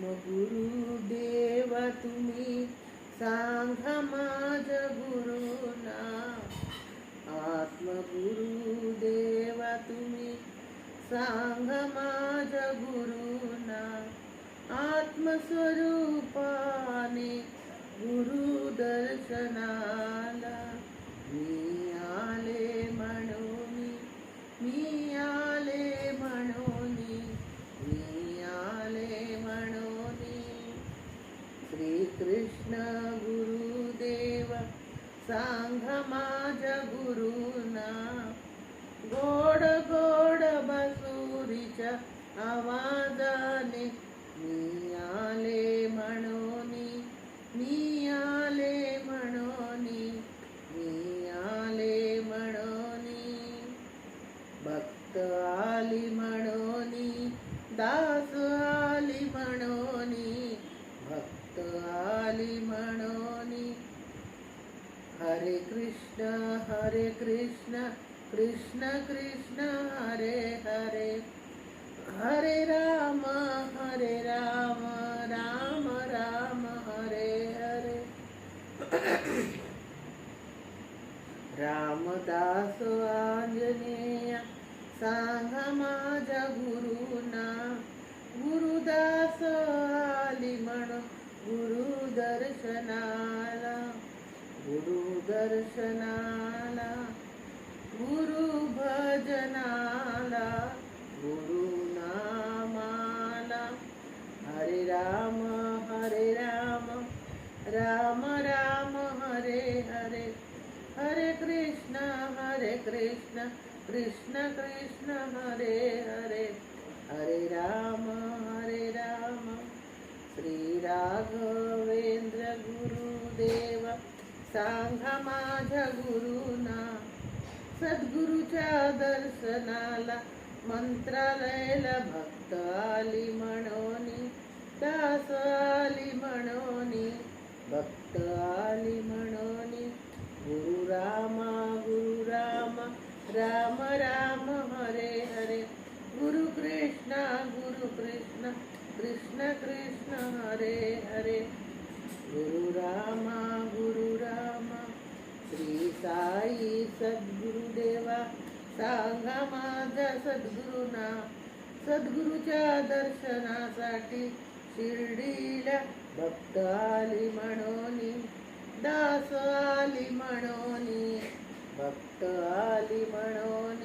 आत्मगुरुदेवा तुम्ही सांगा माझ्या गुरुना. आत्मगुरुदेवा तुम्ही सांगा माझ्या गुरुना. आत्मस्वरूपाने गुरुदर्शनाला मी आले म्हणून, मी आले म्हणून, मी आले म्हणून. श्रीकृष्ण गुरुदेव सांगा माझ्या गुरुना. गोड गोड बासुरीच्या आवाजाने मी आले म्हणून, मी आले म्हणून, मी आले म्हणून. भक्त आली म्हणून, दास आली म्हणून, भक्त आली म्हणून. हरे कृष्ण कृष्ण कृष्ण हरे हरे, हरे राम राम राम हरे हरे. रामदास आंजनेय सांगा माझ्या गुरुना. गुरुदास आली म्हणून गुरुदर्शनाला, गुरुदर्शनाला, गुरुभजनाला, गुरुनामाला. हरे राम राम राम हरे हरे, हरे कृष्ण कृष्ण कृष्ण हरे हरे, हरे राम. श्री राघवेंद्र गुरुदेव सांगा माझ्या गुरुना. सद्गुरूच्या दर्शनाला मंत्रालयाला भक्त आली म्हणून, दास आली म्हणून, भक्त आली म्हणून. गुरु राम राम राम हरे हरे, गुरु कृष्ण कृष्ण कृष्ण हरे हरे, गुरु राम. श्री साई सद्गुरुदेवा सांगा माझ्या सद्गुरुना. सद्गुरूच्या दर्शनासाठी शिर्डीला भक्त आली म्हणून, दास आली म्हणून, भक्त आली म्हणून.